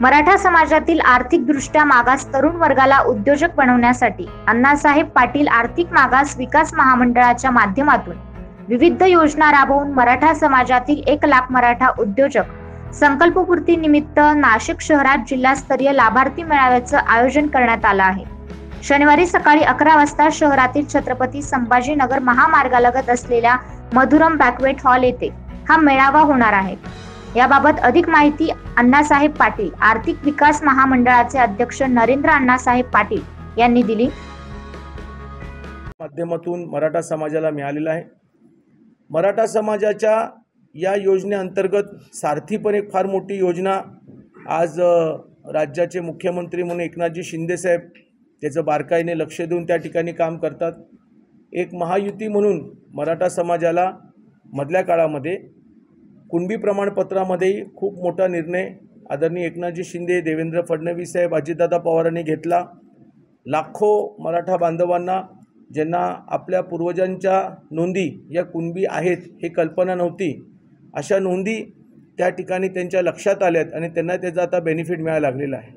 मराठा समाजातील आर्थिकदृष्ट्या मागास तरुण वर्गाला उद्योजक बनवण्यासाठी अण्णासाहेब पाटील आर्थिक मागास विकास महामंडळाच्या माध्यमातून विविध योजना राबवून मराठा समाजातील 1 लाख मराठा उद्योजक संकल्पपूर्ती निमित्त नाशिक शहरात जिल्हास्तरीय लाभार्थी मेळाव्याचं आयोजन करण्यात आलं आहे। शनिवारी सकाळी 11 वाजता शहरातील छत्रपती संभाजीनगर महामार्गालगत असलेल्या मधुरम बँक्वेट हॉल येथे हा मेळावा होणार आहे। याबाबत अधिक माहिती अण्णासाहेब पाटील आर्थिक विकास महामंडळाचे अध्यक्ष नरेंद्र अण्णासाहेब पाटील यांनी दिली। माध्यमातून मराठा समाजाला मिळालेला आहे। मराठा समाजाच्या या योजनेअंतर्गत सारथी पण एक फार मोठी योजना आज राज्याचे मुख्यमंत्री म्हणून एकनाथजी शिंदे साहेब त्याचं बारकाईने लक्ष देऊन त्या ठिकाणी काम करतात। एक महायुती म्हणून मराठा समाजाला मधल्या काळामध्ये कुणबी प्रमाणपत्रामध्ये खूप मोठा निर्णय आदरणीय एकनाथजी शिंदे, देवेंद्र फडणवीस साहेब, अजितदादा पवारांनी घेतला। लाखो मराठा बांधवांना ज्यांना आपल्या पूर्वजांच्या नोंदी या कुणबी आहेत हे कल्पना नव्हती, अशा नोंदी त्या ठिकाणी त्यांच्या लक्षात आल्यात आणि त्यांना त्याचा आता बेनिफिट मिळायला लागलेला आहे।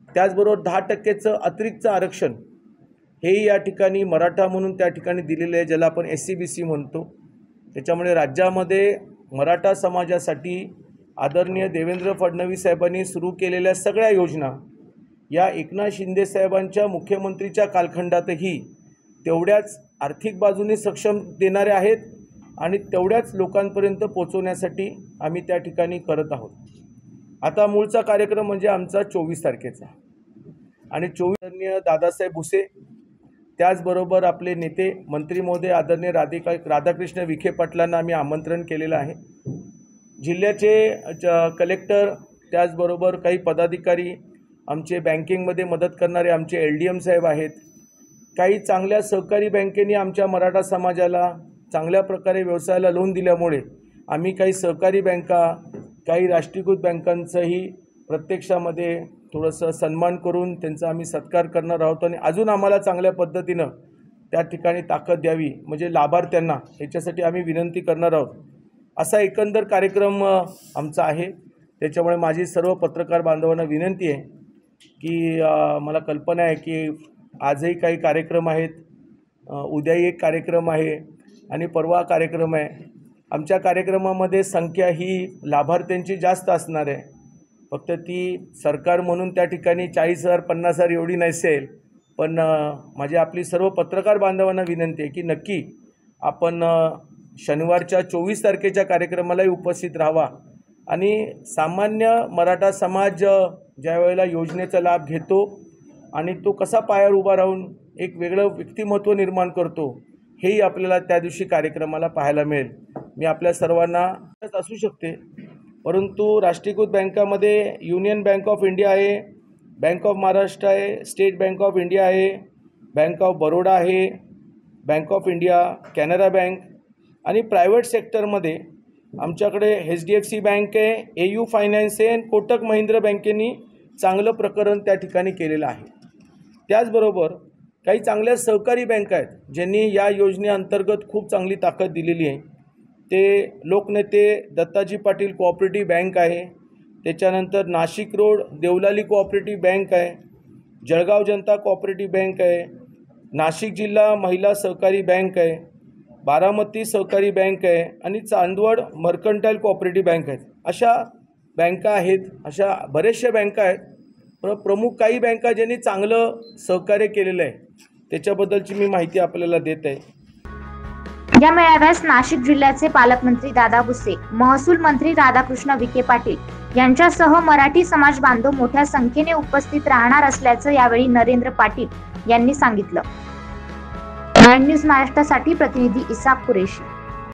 त्याचबरोबर 10% अतिरिक्त आरक्षण हेही या ठिकाणी मराठा म्हणून त्या ठिकाणी दिलेले आहे, ज्याला आपण SC-BC म्हणतो। त्याच्यामुळे राज्यामध्ये मराठा समाजासाठी आदरणीय देवेंद्र फडणवीस साहेबांनी सुरू केलेल्या सगळ्या योजना या एकनाथ शिंदे साहेबांच्या मुख्यमंत्रीच्या कालखंडातही तेवढ्याच आर्थिक बाजूने सक्षम देणारे आहेत आणि तेवढ्याच लोकांपर्यंत पोहोचवण्यासाठी आम्ही त्या ठिकाणी करत आहोत। आता मूळचा कार्यक्रम म्हणजे आमचा 24 तारखेचा आणि 24 दादासाहेब भुसे, त्याचबरोबर आपले नेते मंत्री महोदय आदरणीय राधाकृष्ण विखे पाटलांना आम्ही आमंत्रण केलेलं आहे। जिल्ह्याचे कलेक्टर, त्याचबरोबर काही पदाधिकारी, आमचे बँकिंगमध्ये मदत करणारे आमचे LDM साहेब आहेत। काही चांगल्या सहकारी बँकेने आमच्या मराठा समाजाला चांगल्या प्रकारे व्यवसायाला लोन दिल्यामुळे आम्ही काही सहकारी बँका, काही राष्ट्रीयकृत बँकांचंही प्रत्यक्षामध्ये थोडंसं सन्मान करून त्यांचा आम्ही सत्कार करणार आहोत आणि अजून आम्हाला चांगल्या पद्धतीनं त्या ठिकाणी ताकद द्यावी, म्हणजे लाभार्थ्यांना याच्यासाठी आम्ही विनंती करणार आहोत। असा एकंदर कार्यक्रम आमचा आहे। त्याच्यामुळे माझी सर्व पत्रकार बांधवांना विनंती आहे की मला कल्पना आहे की आजही काही कार्यक्रम आहेत, उद्याही एक कार्यक्रम आहे आणि परवा कार्यक्रम आहे। आमच्या कार्यक्रमामध्ये संख्या ही लाभार्थ्यांची जास्त असणार आहे, फक्त ती सरकार म्हणून त्या ठिकाणी 40,000 50,000 एवढी नसेल, पण माझी आपली सर्व पत्रकार बांधवांना विनंती आहे की नक्की आपण शनिवारच्या 24 तारखेच्या कार्यक्रमालाही उपस्थित राहावा आणि सामान्य मराठा समाज ज्या वेळेला योजनेचा लाभ घेतो आणि तो कसा पायावर उभा राहून एक वेगळं व्यक्तिमत्व निर्माण करतो हेही आपल्याला त्या दिवशी कार्यक्रमाला पाहायला मिळेल। मी आपल्या सर्वांना असू शकते, परंतु राष्ट्रीयकृत बँकामध्ये युनियन बँक ऑफ इंडिया आहे, बँक ऑफ महाराष्ट्र आहे, स्टेट बँक ऑफ इंडिया आहे, बँक ऑफ बरोडा आहे, bank of India, Canara bank आणि प्रायव्हेट सेक्टरमध्ये आमच्याकडे HDFC बँक आहे, AU फायनान्स आहे आणि कोटक महिंद्रा बँकेनी चांगलं प्रकरण त्या ठिकाणी केलेलं आहे। त्याचबरोबर काही चांगल्या सहकारी बँका आहेत ज्यांनी या योजनेअंतर्गत खूप चांगली ताकद दिलेली आहे। ते लोकनेते दत्ताजी पाटील कोऑपरेटिव्ह बँक आहे, त्याच्यानंतर Nashik road Deolali cooperative bank आहे, जळगाव जनता कोऑपरेटिव्ह बँक आहे, नाशिक जिल्हा महिला सहकारी बँक आहे, बारामती सहकारी बँक आहे आणि चांदवड मर्कंटाईल कोऑपरेटिव्ह बँक आहेत। अशा बँका आहेत, अशा बरेचशा बँका आहेत, प्रमुख काही बँका ज्यांनी चांगलं सहकार्य केलेलं आहे त्याच्याबद्दलची मी माहिती आपल्याला देत आहे। या मेळाव्यास नाशिक जिल्ह्याचे पालकमंत्री दादा भुसे, महसूल मंत्री राधाकृष्ण विखे पाटील यांच्यासह मराठी समाज बांधव मोठ्या संख्येने उपस्थित राहणार असल्याचं यावेळी नरेंद्र पाटील यांनी सांगितलं। न्यूज महाराष्ट्रासाठी प्रतिनिधी इसाक कुरेशी।